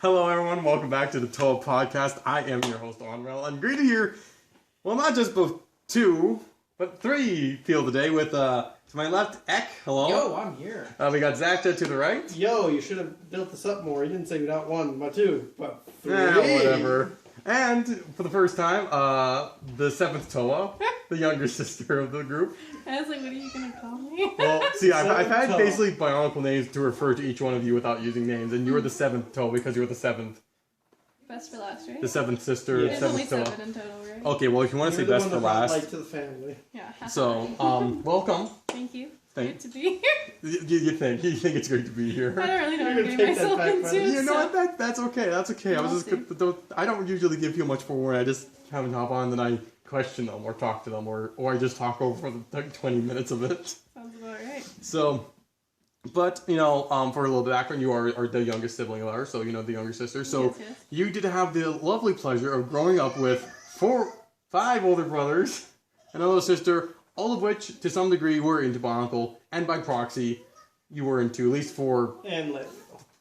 Hello everyone, welcome back to the T.O.A Podcast. I am your host Onvermel. I'm great to hear, well, not just both two, but three people today with, to my left, Ek, hello. Yo, I'm here. We got Zakta to the right. Yo, you should have built this up more. You didn't say not one, but two, but three. Whatever. And, for the first time, the TheSeventhToa, the younger sister of the group. I was like, what are you going to call me? Well, see, I've had TheSeventhToa. basically Bionicle names to refer to each one of you without using names, and you were the TheSeventhToa because you were the seventh. Best for last, right? The seventh sister, Yeah. There's only TheSeventhToa. 7 in total, right? Okay, well, if you want to say best for last. Like to the family. Yeah. So, welcome. Thank you. Thank- Good to be here. You think it's great to be here? I don't really know what You're I'm gonna getting take that myself back, into. buddy. You know so- what? That's okay. That's okay. I was just I don't usually give people much forewarning. I just have them hop on, and then I question them or talk to them, or I just talk over the like 20 minutes of it. Sounds about right. So, but for a little bit of background, you are the youngest sibling of ours, so you know the younger sister. So Yes. you did have the lovely pleasure of growing up with 5 older brothers and a little sister, all of which to some degree were into Bionicle, and by proxy, you were into at least 4. And Lily.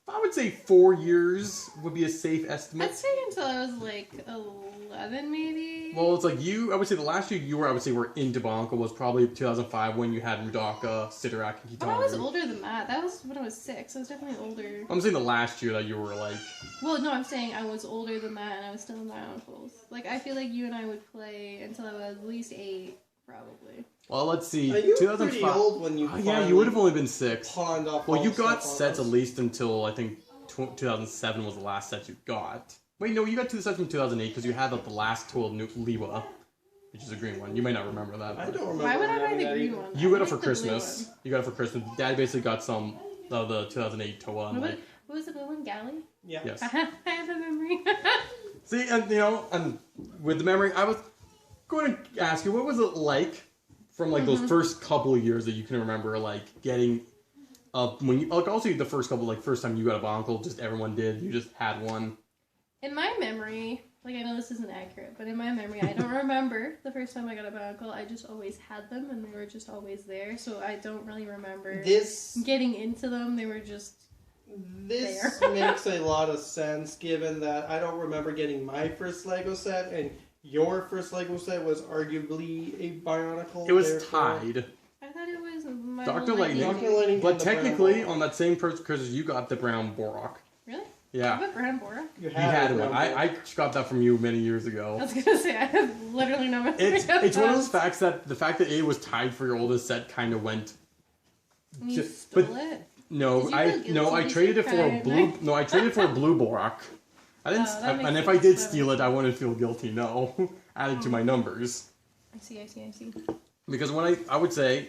I would say 4 years would be a safe estimate. I'd say until I was like 11, maybe. Well, it's like I would say the last year you were into Bionicle was probably 2005 when you had Mudaka, Sidorak, and Kitana. But I was older than that. That was when I was 6. I was definitely older. I'm saying the last year that you were like... Well, no, I'm saying I was older than that and I was still in Bionicles. Like, I feel like you and I would play until I was at least 8, probably. Well, let's see. You were 2005. pretty old when you Yeah, you would have only been 6. pawned off Well, all you the got stuff on sets us. at least until, I think, 2007 was the last set you got. Wait, no, you got 2 sets from 2008 because you had the last tool of Liwa, which is a green one. You may not remember that. I but- don't remember. Why would I buy having the that green either. one? You I got it like for the blue Christmas. one. You got it for Christmas. Dad basically got some of the 2008 Toa. And What was the blue one? Galley? Yeah. yes. I have a memory. See, and and with the memory, I was going to ask you, what was it like from like those first couple of years that you can remember, like getting when you like also the first couple, like first time you got a Bionicle, just everyone did, you just had one. In my memory, like I know this isn't accurate, but in my memory, I don't remember the first time I got a Bionicle. I just always had them, and they were just always there. So I don't really remember This getting into them. They were just this There. makes a lot of sense given that I don't remember getting my first Lego set and your first Lego set was arguably a Bionicle. It was therefore- tied. I thought it was my Dr. Lightning. Lightning. Dr. Lightning But and the technically, brown on that same Christmas, you got the brown Borak. Really? Yeah. What Brown Bora? You You had a one. brown I got that from you many years I ago. was gonna say I have literally no memory. It's of one of that. those facts that the fact that it was tied for your oldest set kind of went. And you Just- stole but- it. No, Did you I feel guilty? traded it Did for you a cry at blue. night? No, I traded for a blue Borak. I didn't. Oh, that makes and if I sense. did That steal makes it, I wouldn't feel guilty. No, added to my numbers. I see. Because when I would say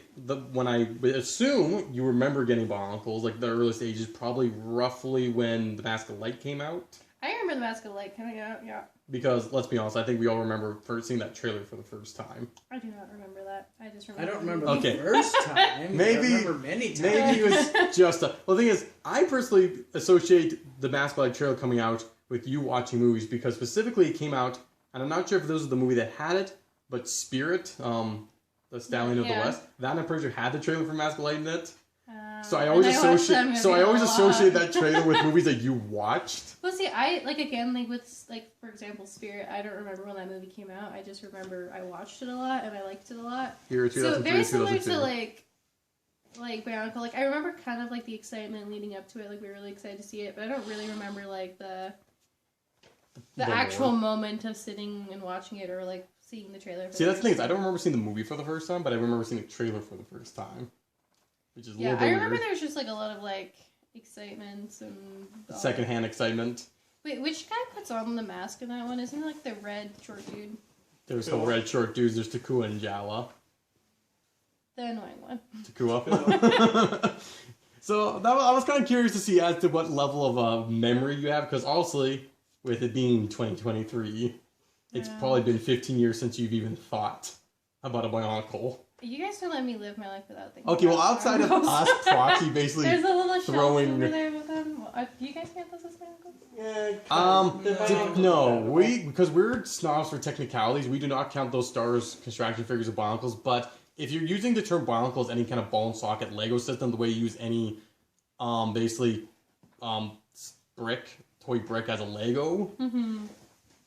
when I would assume you remember getting Bionicles, like the earliest ages, probably roughly when the Mask of Light came out. I remember the Mask of Light coming out. Yeah. Because let's be honest, I think we all remember first seeing that trailer for the first time. I do not remember that. I just I remember. don't remember Okay. the first time. Maybe- I remember many times. Maybe it was just a... Well, the thing is, I personally associate the Mask of Light trailer coming out with you watching movies because specifically it came out, and I'm not sure if this was the movie that had it, but Spirit, the Stallion of the Yeah. West, that I'm pretty sure had the trailer for Mask of Light in it. So I and always watched that associate. movie So I a always lot. associate that trailer with movies that you watched. Well, see, I like again, like with like for example, Spirit. I don't remember when that movie came out. I just remember I watched it a lot and I liked it a lot. Here, So 2003, very similar 2002. to like Bionicle. Like I remember kind of like the excitement leading up to it. Like we were really excited to see it, but I don't really remember like the The actual lore. moment of sitting and watching it or like seeing the trailer. For See, that's the first thing is, I time. don't remember seeing the movie for the first time, but I remember seeing the trailer for the first time, which is a Yeah, little bit I remember weird. there was just like a lot of like excitement and all Secondhand excitement. Wait, which guy puts on the mask in that one? Isn't it like the red short dude? There's the red short dudes. There's Takua and Jala. The annoying one. Takua. So I was kind of curious to see as to what level of memory you have, because honestly, with it being 2023, it's Yeah. probably been 15 years since you've even thought about a Bionicle. You guys don't let me live my life without thinking. Okay, well, about outside of Bionicles. us proxy basically There's a little throwing- shelf over there with them. Do you guys get those as Bionicles? Yeah, no, because we're snobs for technicalities, we do not count those stars construction figures as Bionicles, but if you're using the term Bionicle as any kind of ball and socket Lego system, the way you use any, brick toy brick as a Lego. Mm-hmm.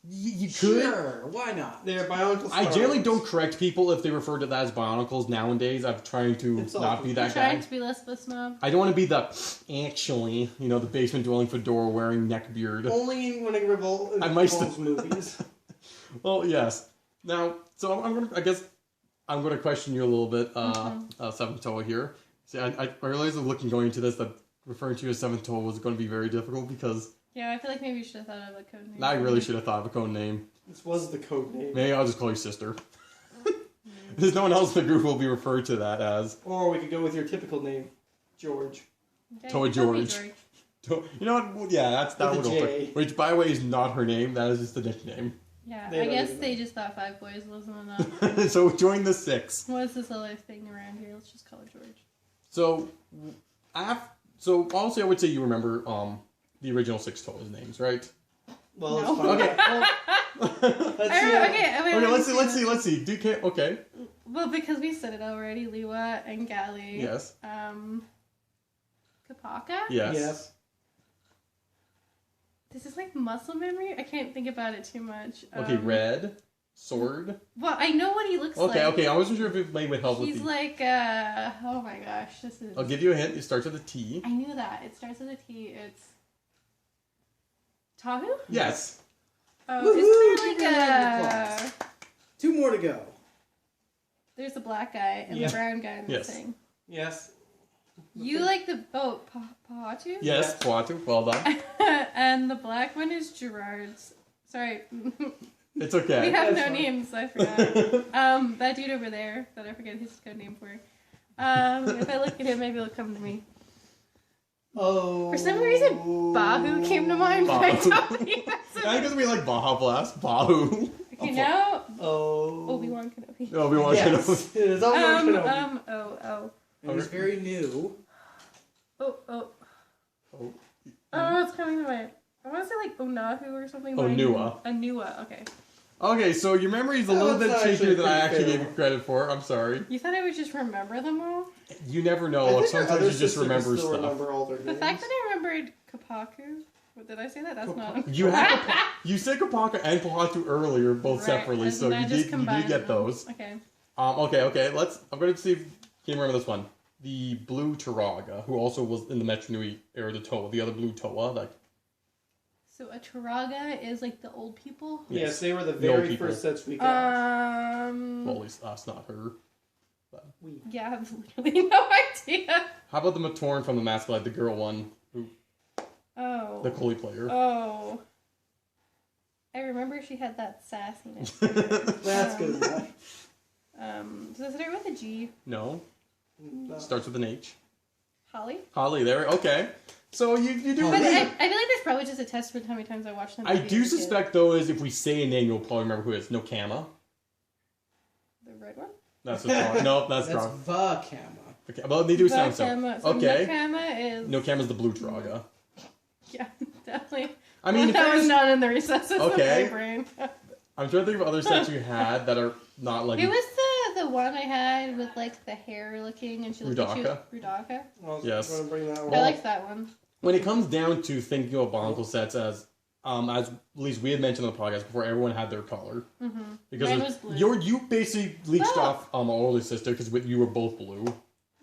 You could. Sure, why not? They're Bionicle I Star generally Wars. don't correct people if they refer to that as Bionicles nowadays. I'm trying to It's not awful. be that Trying guy. to be less of a snob. I don't want to be the actually, the basement dwelling fedora wearing neckbeard. Only when it revolves in I might Revolve's movies. Well, yes. Now, so I guess I'm gonna question you a little bit, Seventh Toa here. See, I realized going into this that referring to you as Seventh Toa was going to be very difficult because Yeah, I feel like maybe you should have thought of a code name. I really should have thought of a code name. This was the code name. Maybe I'll just call you Sister. There's no one else in the group who will be referred to that as. Or we could go with your typical name, George. Okay, Toa you call me George. You know what? Well, yeah, that With would a go J. for. Which, by the way, is not her name. That is just a nickname. Yeah, They I don't guess even they know. just thought 5 boys wasn't enough. So join the 6. What's this other thing around here? Let's just call it George. So, honestly, I would say you remember the original 6 Toa's names, right? Well, No. it's fine. Okay. Let's see. Okay, Let's see. Okay. Well, because we said it already, Liwa and Gali. Yes. Kapaka? Yes. Yes. This is like muscle memory. I can't think about it too much. Okay, red. Sword. Well, I know what he looks like. Okay, I wasn't sure if it might help with He's the... like, oh my gosh, this is... I'll give you a hint. It starts with a T. I knew that. It starts with a T. It's... Tahu? Yes. Oh, Woohoo! isn't there like a... 2 more to go. There's the black guy and Yeah. the brown guy in the Yes. thing. Yes. You like the... Oh, Pahatu? Yes, Poatu. Well done. And the black one is Gerard's. Sorry. It's We okay. have That's no fine. names, I forgot. That dude over there that I forget his code name for. If I look at him, maybe it'll come to me. Oh. For some reason, Bahu came to mind when I Bahu. told you. I think it's we like Baja Blast. Bahu. Okay, now Oh. Obi-Wan Kenobi. No, we want Yes. to It is Obi-Wan Kenobi. Oh. And he's very new. Oh. Oh, it's coming to mind. I want to say like Onahu or something. Onua. Onua, okay. Okay, so your memory is a That little was bit actually shakier than I pretty actually fair. gave you credit for. I'm sorry. You thought I would just remember them all? You never I know. think our Sometimes other you just sister remember can still stuff. remember all their The names. fact that I remembered Kapaku. What, did I say that? That's not. You had you said Kapaka and Pohatu earlier, both Right, separately, and so I you just did combined get them. those. Okay. Okay. I'm going to see if you can remember this one. The blue Taraga, who also was in the Metro Nui era, the Toa, the other blue Toa. Like, So a Taraga is like the old people? Yes, they were the The old very people. first sets we got. well, at least us, not her. Yeah, I have literally no idea. How about the Matoran from the Mask Light, the girl one, Oh. the Koli player? Oh. I remember she had that sassiness. to her. That's good enough. Does it start with a G? No, No. starts with an H. Holly? Holly, there. Okay, so you do. But really- I feel like that's probably just a testament to how many times I watched them. I as a do kid. suspect though is if we say a name, you'll probably remember who it is. No Kama. The red one? That's what's wrong. No, that's That's wrong. the camera. Okay, well they do sound so. Nakama. So Okay. Nakama is... No Kama's the blue Taraga. Yeah, definitely. I mean, if that was there's- not in the recesses Okay. of my brain. I'm trying to think of other sets you had that are not like It was the one I had with like the hair looking and she looked at you. Rudaka. I was Yes. going to bring that one. I liked that one. when it comes down to thinking of Bionicle sets as at least we had mentioned on the podcast before, everyone had their color Mm-hmm. because Mine of- was blue. you basically leached Oh. off my older sister because you were both blue.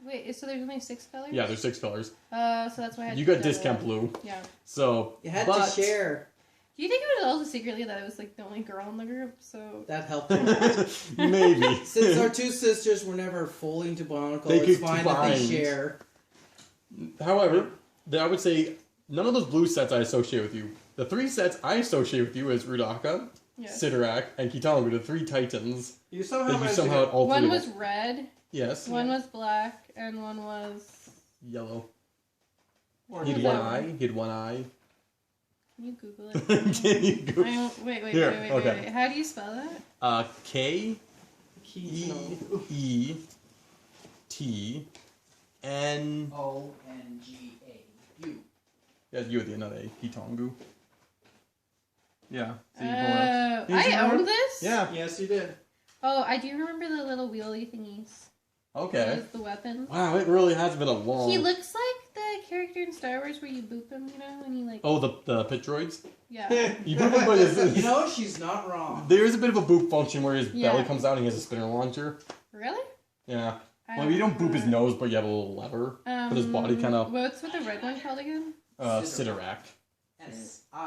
Wait, so there's only 6 colors? Yeah, there's 6 colors. So that's why I had You to got do that. discount blue, Yeah. so You had but- to share. Do you think it was also secretly that I was like the only girl in the group? So That helped a lot. Maybe. Since our 2 sisters were never fully into Bionicle, They it's could fine that they combine. share. However, I would say none of those blue sets I associate with you. The 3 sets I associate with you is Rudaka, yes. Sidorak, and Kitangu, the 3 titans You somehow that you managed somehow to all One three was of them. red, Yes. one was black, and one was. Yellow. get... He had was one that eye. one? He had one eye. Can you Google it? Can you go? I don't, wait, Here, wait. okay. How do you spell that? K Keys, E no. E T N. ONGAU. Yeah, you at the end, not A. Kitangu. Yeah. So you I remember? owned this? Yeah. Yes, you did. Oh, I do remember the little wheelie thingies. Okay. With the weapon. Wow, it really has been a long. He looks like the character in Star Wars where you boop him, you know, when you like... Oh, the pit droids? Yeah. You boop him, but You know, she's not wrong. there is a bit of a boop function where his Yeah. belly comes out and he has a spinner launcher. Really? Yeah. I Well, don't you don't boop his remember nose, but you have a little lever. that. But his body kind of... What's with the red one called again? Sidorak. Sidorak.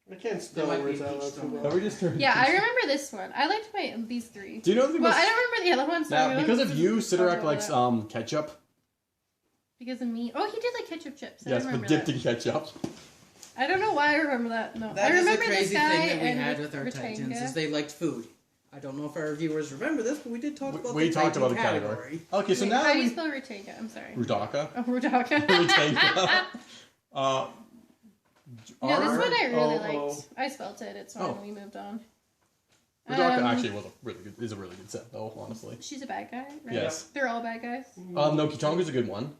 I can't There spell might be words a out peach loud too somewhere. well. we just Yeah, I remember this one. I liked these three. Do you know the Well, I don't remember the other one. So Now, I'm because gonna- of you, Sidorak I'll likes go with ketchup. Because of me. Oh, he did like ketchup chips. I Yes, but remember dipped that. in ketchup. I don't know why I remember that. No, That I is the remember this crazy guy thing that we and had with our Ratanga. Titans, is they liked food. I don't know if our viewers remember this, but we did talk about We the talked Titan about the category. Okay, so Wait, now how do you we... spell Ratanga? I'm sorry. Rudaka. Oh, Rudaka. Rudaka. No, this one I really R-O-O. liked. I spelt it. It's fine. Oh. We moved on. Rudaka actually is a really good set, though, honestly. She's a bad guy, right? Yes. They're all bad guys. No, Kichonga's a good one.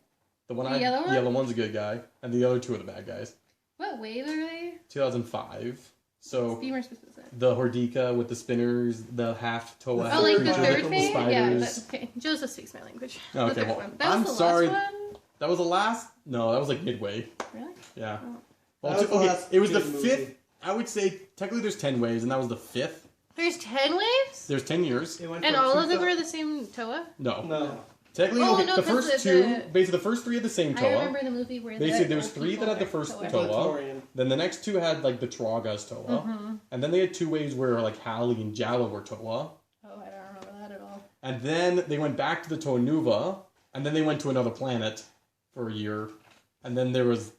The yellow one? yellow one's a good guy, and the other two are the bad guys. What wave are they? 2005. So Be more specific. the Hordika with the spinners, the half Toa. Oh, like the creature, third the thing? Yeah, spiders. okay. Joseph speaks my language. Okay, The third well, one. That I'm was the sorry. last one? That was the last. No, that was like midway. Really? Yeah. Oh. Well, That was the okay, last it was the good movie. fifth. I would say technically there's 10 waves, and that was the fifth. There's 10 waves? There's 10 years. It went And from all of them 2000 are the same Toa? No. No. Technically, Oh, okay, no, the 'cause first the- two, basically the first three had the same I Toa. remember the movie where Basically, the there was old three people that had the were first Toa. Toa. Victorian. Then the next two had like the Troga's Toa. Mm-hmm. And then they had two waves where like Hali and Jala were Toa. Oh, I don't remember that at all. And then they went back to the Toa Nuva. And then they went to another planet for a year. And then there was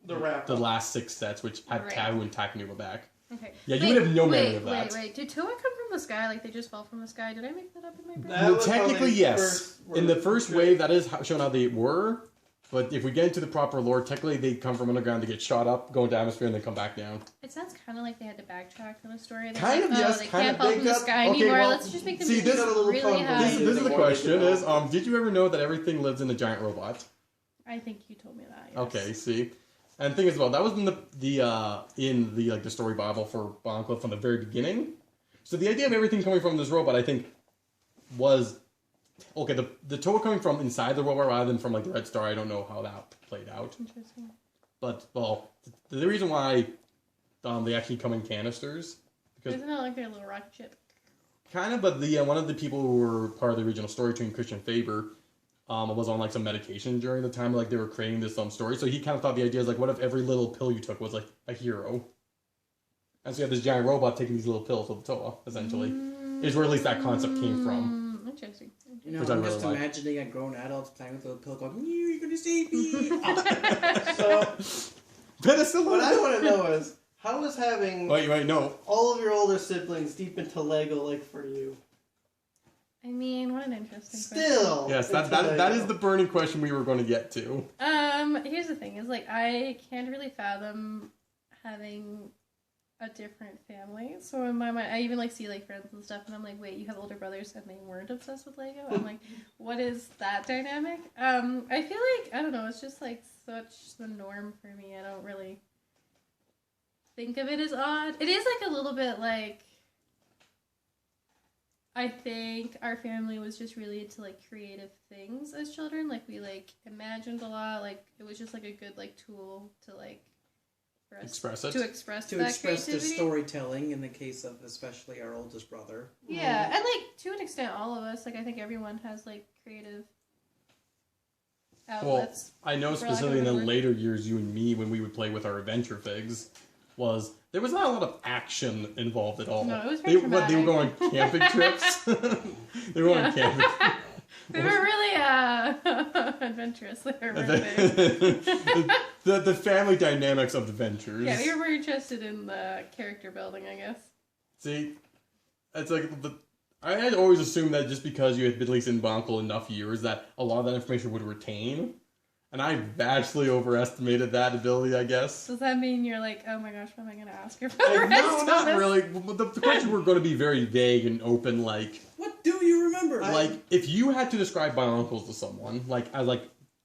The wrap. the last 6 sets, which had Right. Tau and Taknuva back. Okay. Yeah, you would have no memory of that. Wait. Did Toa come from the sky? Like they just fell from the sky? Did I make that up in my brain? That was how Technically, they yes. first were In the first portrayed. wave, that is shown how they were. But if we get into the proper lore, technically they come from underground, they get shot up, go into atmosphere, and then come back down. It sounds kind of like they had to backtrack on the story. They're Kind like, of, yes, They kind can't of. fall They from the got- sky okay, anymore. well, Let's just make them see, this- got a little really convoluted. high. This is the the more they question: develop. did you ever know that everything lives in a giant robot? I think you told me that. Yes. Okay, see. And the thing is, well, that was in the story Bible for Bionicle from the very beginning. So the idea of everything coming from this robot, I think, was okay. The Toa coming from inside the robot rather than from like the Red Star. I don't know how that played out, Interesting. but well, the reason why they actually come in canisters because Isn't that like their little rocket ship? kind of, but the one of the people who were part of the original story team, Christian Faber, was on like some medication during the time like they were creating this story. So he kind of thought the idea is like, what if every little pill you took was like a hero? And so you have this giant robot taking these little pills with the Toa, essentially. Is where at least that concept came from. Interesting. You know, Which I I'm really just like. imagining a grown adult playing with a little pill going, you're gonna save me. So, Penicillin! what I want to know is, how is having Wait, no. all of your older siblings deep into Lego like for you? I mean, what an interesting Still. Yes, into that Lego. is the burning question we were going to get to. question. Here's the thing: is like I can't really fathom having a different family. So in my mind, I even like see like friends and stuff, and I'm like, wait, you have older brothers and they weren't obsessed with Lego? I'm like, what is that dynamic? I feel like I don't know. It's just like such the norm for me. I don't really think of it as odd. It is like a little bit like. I think our family was just really into like creative things as children. Like we like imagined a lot. Like it was just like a good like tool to like for us Express it. to express To that express the creativity. storytelling in the case of especially our oldest brother. Yeah, and like to an extent, all of us. Like I think everyone has like creative outlets. I know for lack of specifically in a the word. later years, you and me, when we would play with our adventure figs, there was not a lot of action involved at all. No, it was very they were going traumatic. on camping trips. They were going on camping. We were really adventurous there, weren't they? the family dynamics of adventures. Yeah, we were interested in the character building, I guess. See, it's like I had always assumed that just because you had been at least in Bionicle enough years that a lot of that information would retain. And I vastly overestimated that ability, I guess. Does that mean you're like, oh my gosh, what am I going to ask her for the Like, rest no, of not this? really. But the questions were going to be very vague and open, like... What do you remember? Like, if you had to describe Bionicles to someone, like, as, like...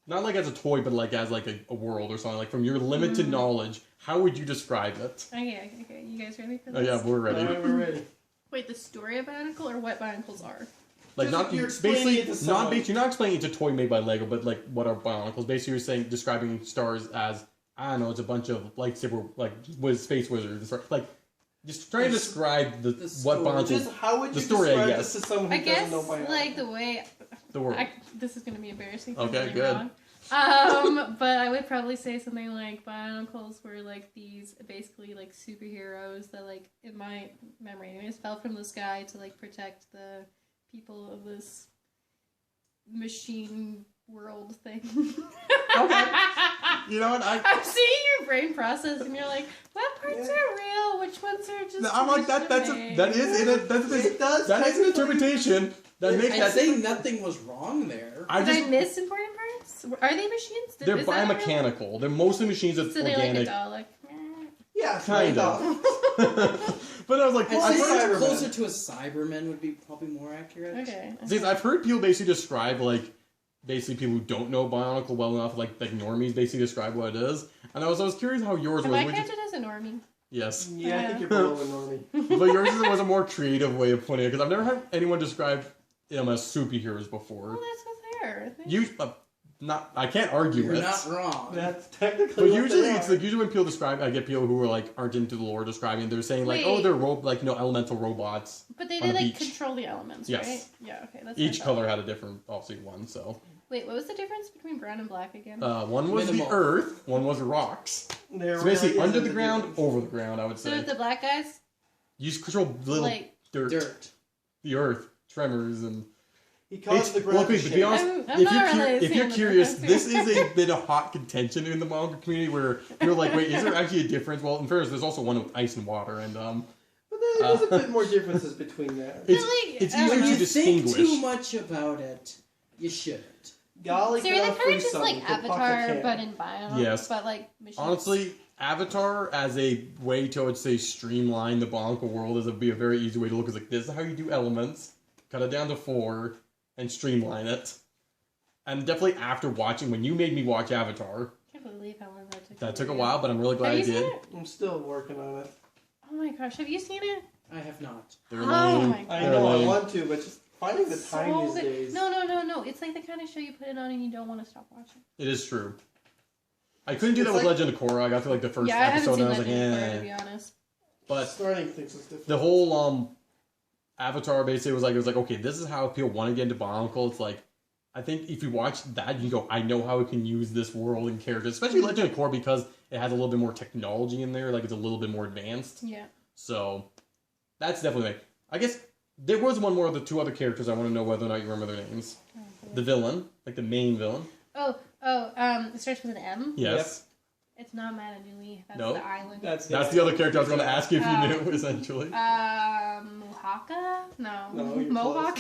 Not, like, as a toy, but, like, as, like, a world or something. Like, from your limited knowledge, how would you describe it? Okay. You guys ready for Oh, this? yeah, we're ready. Alright, we're ready. Wait, the story of Bionicle or what Bionicles are? Like, not You're explaining basically it to not someone. basically you're not explaining it's a toy made by Lego, but like what are Bionicles? Basically, you're saying describing stars as I don't know, it's a bunch of lightsaber space wizards, like just trying to describe the what story. Bionicles. Just how would you The story, I describe guess. this to someone who I guess doesn't know Bionicle? like the way The world. this is gonna be embarrassing. Okay, I'm good. Wrong. But I would probably say something like Bionicles were like these basically like superheroes that like in my memory anyways fell from the sky to like protect the people of this machine world thing. Okay. You know what? I'm seeing your brain process, and you're like, "What parts are real? Which ones are just?" I'm like that. That is an interpretation that makes I'd that. say nothing was wrong there. Did I miss important parts? Are they machines? They're Is that real? biomechanical. They're mostly machines that's So they're like a organic. Dalek. Yeah, Kind of. But I was like, I'd I've say heard, Cyberman. closer to a Cyberman would be probably more accurate. Okay. see, I've heard people basically describe like basically people who don't know Bionicle well enough, like normies, basically describe what it is. And I was curious how yours Am was. I Which is, counted as a normie? yes, Yeah, I think you're below a normie. but yours was a more creative way of putting it because I've never had anyone describe them as superheroes before. Well, that's what's there. You, I can't argue You're it. not wrong. That's technically But what usually they it's are. like when people describe, I get people who are like aren't into the lore describing. It, they're saying like, Wait. oh, they're elemental robots. But they on did a like beach. control the elements, Yes. right? Yeah. Okay. That's Each what I color thought. had a different, obviously one. So Wait, what was the difference between brown and black again? one was Minimal. the earth, one was rocks. There So basically, really under isn't the a ground, difference. over the ground. I would so say. if the black guys You just control little like. Dirt. the earth, tremors, and He caused the well, ground okay, to to be shake. honest, I'm not really if seeing you're the curious, difference this here. is a bit of hot contention in the manga community where you're like, wait, is there actually a difference? Well, in fairness, there's also one with ice and water, and But there's a bit more differences between that. it's Really? it's When easier When to you think distinguish. too much about it, you shouldn't. Golly, So really could I kind free of just something like to pocket Avatar, can? but in Bionicle. Yes. But like machines. Honestly, Avatar as a way to, I would say, streamline the Bionicle world is be a very easy way to look. It's like, this is how you do elements, cut it down to 4, and streamline it. And definitely after watching, when you made me watch Avatar, I can't believe how long that took. that you took a to while, but I'm really glad I Have you did. seen it? I'm still working on it. Oh my gosh, have you seen it? I have not. They're Oh lame. my I They're know I lame. want to, but just finding the time So these good. days. No. It's like the kind of show you put it on and you don't want to stop watching. It is true. I couldn't do It's that with like- Legend of Korra. I got to like the first Yeah, I haven't episode seen and I was that like, before, eh. to be honest. But Starting things is different. the whole Avatar basically was like, okay, this is how people want to get into Bionicle. It's like, I think if you watch that, you can go, I know how we can use this world and characters, especially Legend of Korra because it has a little bit more technology in there, like it's a little bit more advanced. Yeah. So that's definitely like, I guess there was one more of the 2 other characters I want to know whether or not you remember their names. The villain, like the main villain. It starts with an M. Yes. It's not Mananui. That's No. the island. That's That's the other character I was going to ask you if you knew, essentially. Mohaka? No. No, you're Mohawk?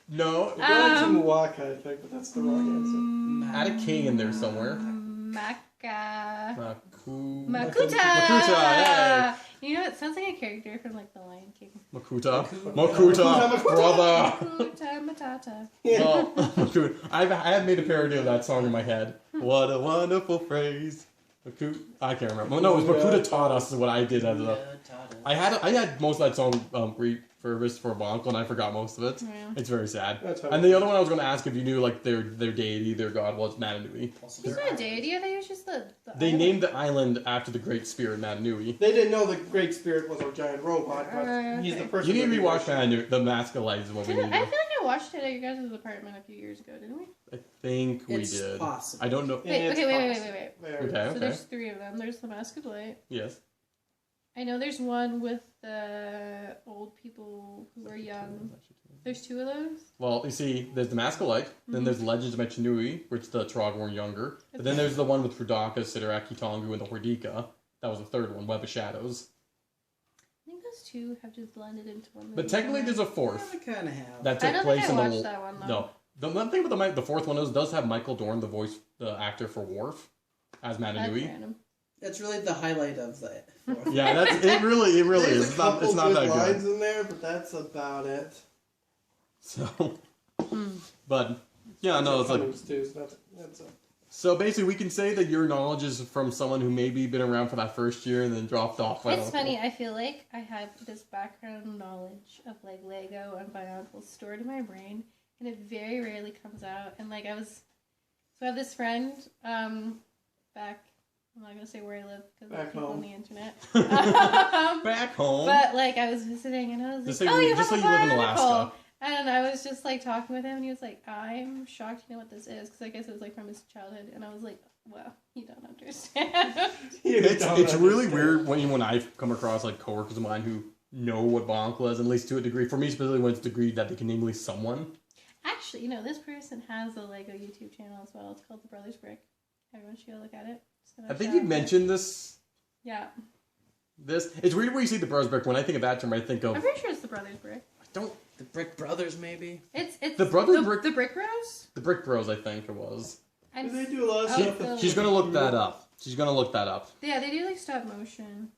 No. We're going to Muwaka, I think, but that's the wrong Add a K in there somewhere. Maka. Maku... Makuta! Makuta, hey! You know, it sounds like a character from like The Lion King. Makuta. Makuta. Makuta, brother. Makuta Matata. answer. Well, Makuta. I had made a parody of that song in my head. What a wonderful phrase. Makuta. I can't remember. No, it was Makuta taught us is what I did as a... I had most of that song refurbished for Bionicle, and I forgot most of it. Yeah. It's very sad. That's how And the other one I was going to ask if you knew like their deity, their god was Mananui. It's not a deity, I think it's just the They island. named the island after the great spirit Mananui. They didn't know the Great Spirit was a giant robot, but he's the Okay. person. You need to that rewatch worship. Mananui. The Mask of Light is what we I need feel to like do. I watched it at your guys' apartment a few years ago, didn't we? I think we It's did. possible. I don't know. Yeah, Wait, it's wait. possible. Very. Okay, So okay. there's 3 of them. There's the Mask of Light. Yes. I know there's one with the old people who are young. There's 2 of those. Well, you see, there's the Mask of Light, then there's Legends of Mechanui, which the Trog were younger. But then there's the one with Rudaka, Sidaraki, Tongu, and the Hordika. That was the 3rd one, Web of Shadows. I think those 2 have just blended into one. But technically there's a I 4th kind of have. that I took don't place think I in the... watched that one, though. No. The one thing about the 4th one is it does have Michael Dorn, the actor for Worf, as That's Mananui. random. That's really the highlight of that. Yeah, it really There's is. a It's not couple that good lines good. in there, but that's about it. So, but yeah, no, it's like Cummings, too, so that's So basically, we can say that your knowledge is from someone who maybe been around for that first year and then dropped off. It's funny. I feel like I have this background knowledge of like Lego and Bionicle stored in my brain, and it very rarely comes out. And like I have this friend back. I'm not gonna say where I live because there's people on the internet. Back home. But like I was visiting, and I was Just like, say "Oh, you just have say a you live in Bionicle." Alaska. And I was just like talking with him, and he was like, "I'm shocked you know what this is," because I guess it was like from his childhood. And I was like, "Well, you don't understand." It's really weird when I've come across like coworkers of mine who know what Bionicle is, at least to a degree. For me, specifically, when it's a degree that they can name at least someone. Actually, this person has a Lego YouTube channel as well. It's called The Brothers Brick. Everyone should go look at it. I think you mentioned this. Yeah. It's weird when you say the Brothers Brick. When I think of that term, I think of. I'm pretty sure it's The Brothers Brick. The Brick Brothers, maybe? It's the Brothers Brick. The Brick Bros? The Brick Bros, I think it was. They do a lot of stuff. She's gonna look that up. Yeah, they do like stop motion.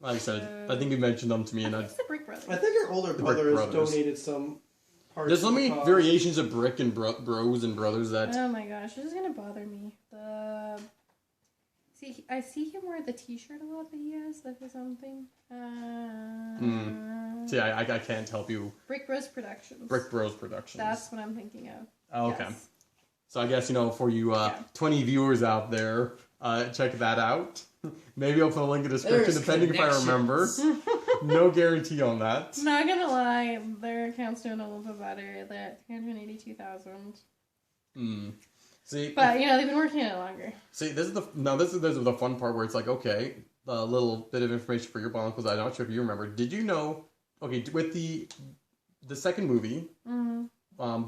Like I said, I think you mentioned them to me, and It's the Brick Brothers. I think our older brother has donated some parts. There's so many variations of Brick and Bros and Brothers that. Oh my gosh, this is gonna bother me. I see him wear the T-shirt a lot that he has, like his own thing. See, I can't help you. Brick Bros Productions. Brick Bros Productions. That's what I'm thinking of. Oh, okay. Yes. So I guess, for you 20 viewers out there, check that out. Maybe I'll put a link in the description, depending if I remember. No guarantee on that. Not gonna lie, their account's doing a little bit better. They're at 382,000. See, but they've been working on it longer. See, this is the fun part where it's like, okay, a little bit of information for your Bionicles. I'm not sure if you remember. Did you know? Okay, with the second movie, do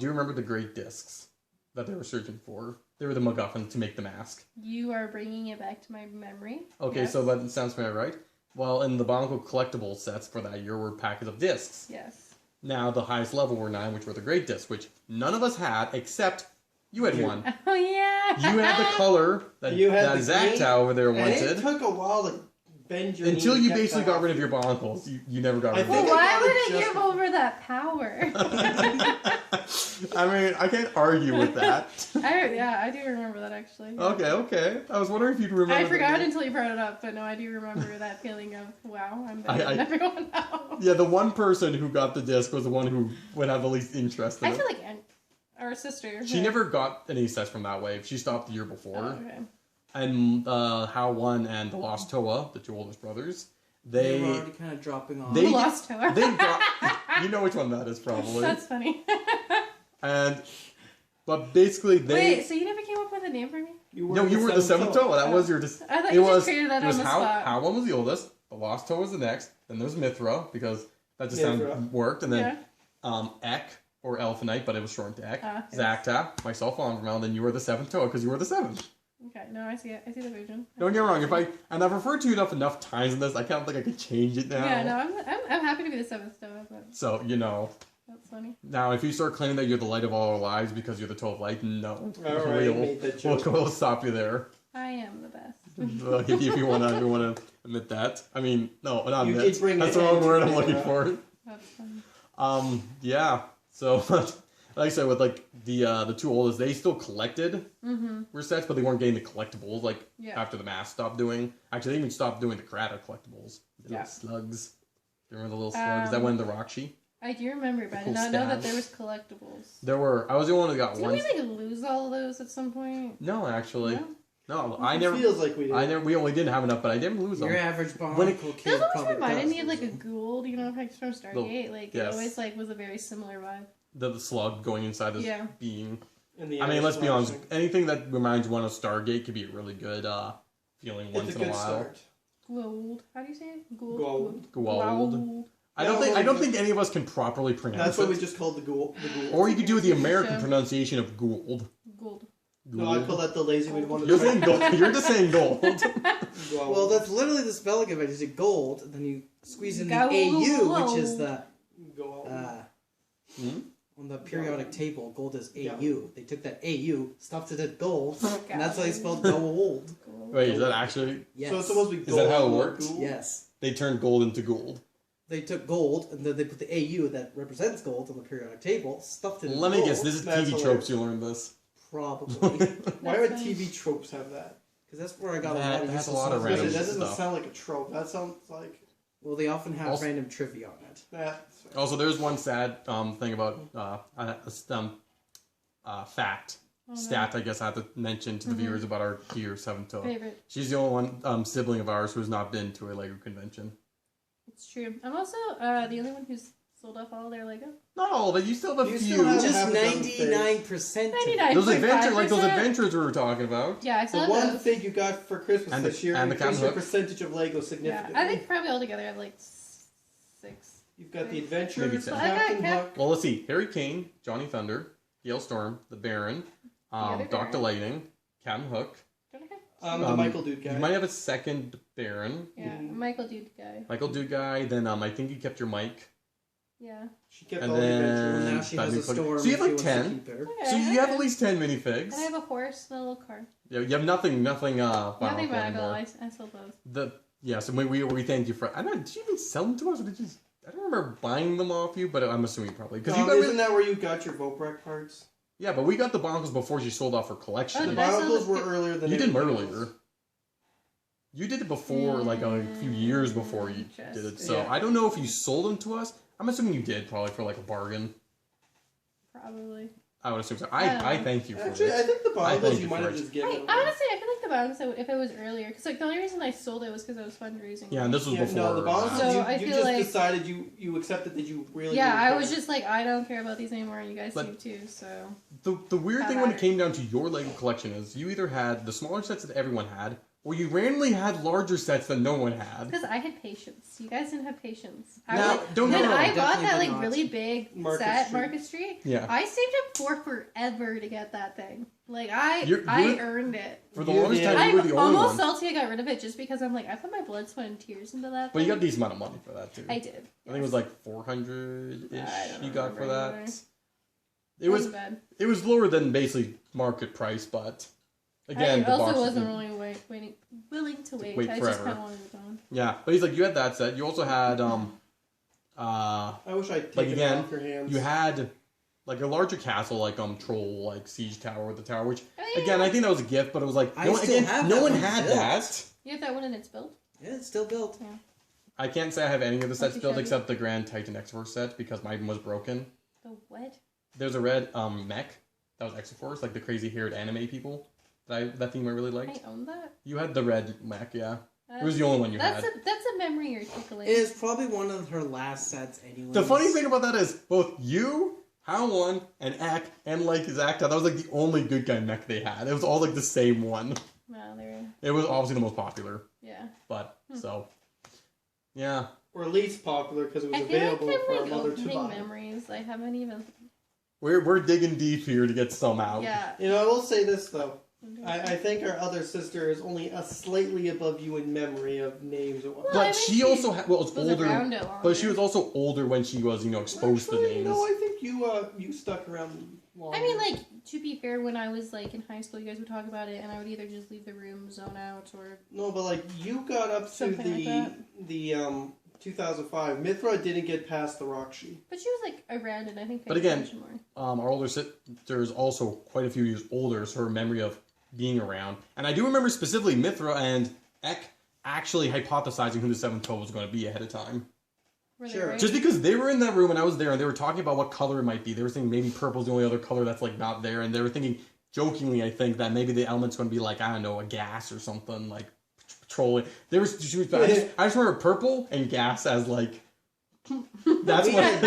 you remember the great discs that they were searching for? They were the MacGuffin to make the mask. You are bringing it back to my memory. Okay, yes. So that sounds familiar, right? Well, in the Bionicle collectible sets for that year were packets of discs. Yes. Now, the highest level were 9, which were the great discs, which none of us had, except you had one. Oh, yeah. You had the color that TheSeventhToa over there wanted. And it took a while to bend your until knee you basically got rid of your Bionicle. You never got rid of it. Well, why would it give over that power? I mean, I can't argue with that. I do remember that, actually. Yeah. Okay. I was wondering if you'd remember. I forgot until you brought it up, but no, I do remember that feeling of, wow, I'm better than everyone else. Yeah, the one person who got the disc was the one who would have the least interest in it. I feel like our sister. She never got any sets from that wave. She stopped the year before. Oh, okay. And How One and the Lost Toa, the two oldest brothers, they were already kind of dropping off. The Lost Toa. You know which one that is, probably. That's funny. But basically they... Wait, so you never came up with a name for me? You were the seventh Toa. That was your... I thought you just created that on the spot. How One was the oldest. The Lost Toa was the next. Then there's Mithra, because that just worked. And then Ek, or Elfinite, but it was shortened to Ek. Zacta, myself, Onvermel, and then you were the seventh Toa, because you were the seventh. Okay, no, I see it. I see the vision. Don't get me wrong. And I've referred to you enough times in this, I can't think I could change it now. Yeah, no, I'm happy to be the seventh Toa. But... So, That's funny. Now, if you start claiming that you're the light of all our lives because you're the Toe of Light, no. We'll stop you there. I am the best. If you want to admit that. I mean, no, not admit. That's the wrong word I'm looking for. That's funny. Yeah. So, like I said, with like the two oldest, they still collected sets, but they weren't getting the collectibles after the mask stopped doing. Actually, they even stopped doing the Krata collectibles. The little slugs. Do you remember the little slugs that went in the Rockshi? I do remember, but I did not know that there was collectibles. There were. I was the one who got one. Didn't we lose all of those at some point? No, actually. No, I never. It feels like we did. We only didn't have enough, but I didn't lose them. Your average Bionicle kid those probably reminded me of like a Gould, from Stargate. It always was a very similar vibe. The slug going inside this being. I mean, let's be honest. Anything that reminds one of Stargate could be a really good feeling once in a while. Start. Gould. How do you say it? Gould. I don't think any of us can properly pronounce it. That's what we just called the Gould. Or you could do the American pronunciation of Gould. Gould. No, I call that the lazy one. You're saying gold. You're just saying gold. Well, that's literally the spelling of it. You say gold, and then you squeeze in the AU, which is the on the periodic table. Gold is AU. Yeah. They took that AU, stuffed it at gold, and that's how they spelled gold. Wait, is that actually? Yes. So it's supposed to be gold. Is that how it works? Yes. They turned gold into gold. They took gold, and then they put the AU that represents gold on the periodic table, stuffed it in Let me guess, this is TV tropes you learned this. Probably. Why would TV tropes have that? Because that's where I got That a lot of has useful a lot of stuff. random That doesn't stuff. sound like a trope. That sounds like Well, they often have Also- random trivia on it. that. Also, there's one sad thing about fact. Oh, no. Stat, I guess I have to mention to the viewers about our TheSeventhToa. Favorite. She's the only one sibling of ours who has not been to a Lego convention. It's true. I'm also the only one who's sold off all their Lego. Not all, but you still have a You few. still have- Just half a dozen 99%. 99. Those 9.5%. adventures we were talking about. Yeah, I The saw one those. thing you got for Christmas And the- this year and the increased your Captain Hook. percentage of Lego Yeah, significantly. I think probably altogether I have like 6. You've got the Maybe Adventures, ten. Captain I got Hook. Well, let's see. Harry Kane, Johnny Thunder, Gale Storm, the Baron, other Dr. Baron. Lightning, Captain Hook. The Michael Dude guy. You might have a second Baron. Yeah, Michael Dude guy. Michael Dude guy. Then I think you kept your mic. Yeah. She kept And all the then- Well, Adventures. now she That has new a plug- storm. So you have if like wants 10? to keep her. Okay, So you have okay. at least 10 minifigs. And I have a horse and a little car. Yeah, you have nothing Nothing Bionicle Bionicle. anymore. I sold those. So we thank you for. I don't know. Did you even sell them to us, or did you? I don't remember buying them off you, but I'm assuming probably because you got Isn't that where you got your Vobrek parts? Yeah, but we got the Bionicles before she sold off her collection. Oh, The did I sell Bionicles the- were earlier than You did them everything earlier. else. You did it before, like a few years before you did it. So Yeah. I don't know if you sold them to us. I'm assuming you did, probably for like a bargain. Probably. I would assume so. I don't I know. thank you for Actually, I this. think the I Bionicles thank you you might for have it. just given Wait, away. honestly, I feel like the Bionicle, if it was earlier, because like the only reason I sold it was because I was fundraising. Yeah, and this was Yeah, before. no, the Bionicles, So you, I you feel just like- decided you accepted that you really Yeah, didn't I care. was just like, I don't care about these anymore, and you guys But- do too. So The weird How thing when about it came down to your Lego collection is you either had the smaller sets that everyone had, or you randomly had larger sets that no one had. because I had patience, you guys didn't have patience. Now, don't When get me I wrong. bought definitely that did like not. really big Market set, Street. Market Street, Yeah. I saved up for forever to get that thing. Like I You're- earned it. For the You longest did. time, you were I'm the only almost one. salty I got rid of it just because I'm like I put my blood, sweat, and tears into that. But you thing. got a decent amount of money for that too. I did. I think it was like 400-ish I don't you got for remember that. either. It was bad. it was lower than basically market price, but again, I the also box wasn't was- really willing to wait. Wait I just forever. kind of wanted it done. Yeah, but he's like you had that set. You also had I wish I'd like taken it again, off your hands. you had like a larger castle like Troll like Siege Tower with the tower, which Oh, yeah. again I think that was a gift, but it was like I no one, still again, have no that one one had built. that. You have that one and it's built. Yeah, it's still built. I can't say I have any of the sets you built show me? except the Grand Titan X-Force set because mine was broken. The what? There's a red mech that was X-Force, like the crazy haired anime people that theme I really liked. I own that. You had the red mech, yeah. It was the only one you that's had. that's a memory you're tickling. It is probably one of her last sets anyway. The funny thing about that is both you, Howlon, and Ek, and like Zacta, that was like the only good guy mech they had. It was all like the same one. Wow, they're It was obviously the most popular, yeah. but so yeah. or least popular because it was I feel like available for a I'm mother like to opening buy. memories. I haven't even. We're digging deep here to get some out. Yeah. You know, I will say this though. I think our other sister is only a slightly above you in memory of names and whatnot. But I mean, she she also was was older, around it longer. but she was also older when she was exposed to Actually, names. no, I think you stuck around longer. I mean, like to be fair, when I was like in high school, you guys would talk about it, and I would either just leave the room, zone out, or No, but like you got up to Something like the 2005. Mithra didn't get past the rock sheet. but she was like around it. I think. But paid again, attention more. Our older sister is also quite a few years older, so her memory of being around. And I do remember specifically Mithra and Ek actually hypothesizing who the TheSeventhToa was going to be ahead of time. Were they sure. right? Just because they were in that room and I was there and they were talking about what color it might be. They were thinking maybe purple's the only other color that's like not there. And they were thinking, jokingly, I think, that maybe the element's going to be like, I don't know, a gas or something, like petroleum. I just remember purple and gas as like... That's what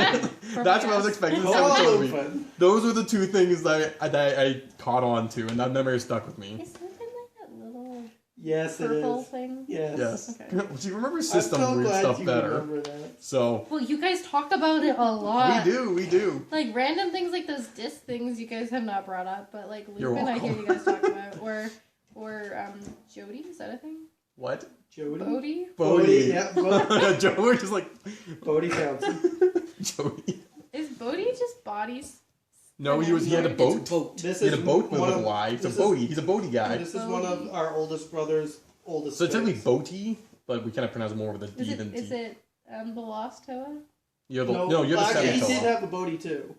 that's what I was expecting the Oh, TheSeventhToa to be. fun. Those were the two things that I caught on to, and that memory stuck with me. Is something like that little Yes, it purple is. thing? Yes. Yes. Okay. Do you remember I'm system so weird glad stuff you better? remember that. So Well, you guys talk about it a lot. we do. Like random things like those disc things you guys have not brought up, but like You're Luke and I hear welcome. you guys talk about, or Jody, is that a thing? What? Jody? Bodie? Bodie. Yeah, Bodie, Joe, we're just like Bodie Townsend. Jody. Is Bodie just bodies? No, he had a It's boat. boat. This He had a is boat with one a of- Y. He's a this boaty. He's a boaty guy. This is one of our oldest brother's oldest. So it's technically kids. boaty, but we kind of pronounce it more with a Is D it than T. the Lost Toa? You're the No, you're the actually, he did TheSeventhToa. have a Bodie too.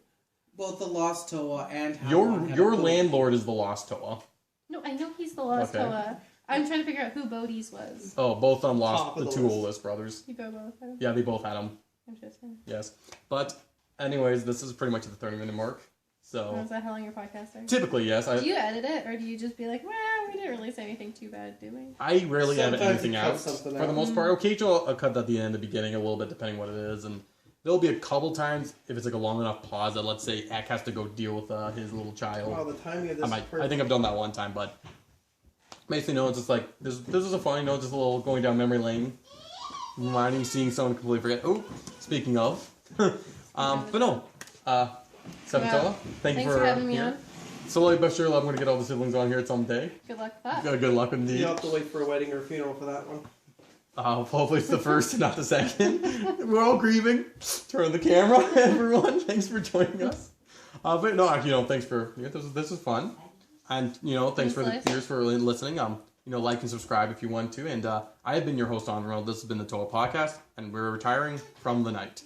Both the Lost Toa and Your landlord is the Lost Toa. No, I know he's the Lost Okay. Toa. I'm trying to figure out who Bodhi's was. Oh, both on Lost, Top of the the two list. oldest brothers. You both had him. Yeah, they both had them. Interesting. Yes. But, anyways, this is pretty much at the 30-minute mark. Oh, So, is that how long your podcast is? typically, yes. Do you edit it, or do you just be like, well, we didn't really say anything too bad, did we? I rarely edit Sometimes anything you cut out. something For the out. most part, occasionally I'll cut at the end, the beginning, a little bit, depending what it is. And there'll be a couple times, if it's like a long enough pause, that let's say Eck has to go deal with his little child. Wow, the timing of this is I perfect. think I've done that one time, but basically, no, it's just like this is a fun, just a little going down memory lane, seeing someone completely forget. Oh, speaking of, but no, TheSeventhToa, Thanks for having me on. Slowly but surely, I'm going to get all the siblings on here someday. Good luck with that. Good luck indeed. You have to wait for a wedding or a funeral for that one. Hopefully it's the first and not the second. We're all grieving. Turn the camera, everyone. Thanks for joining us. But no, thanks for this was fun, and thanks for the viewers for listening. Like and subscribe if you want to. And I have been your host Onvermel. This has been the T.O.A Podcast, and we're retiring from the night.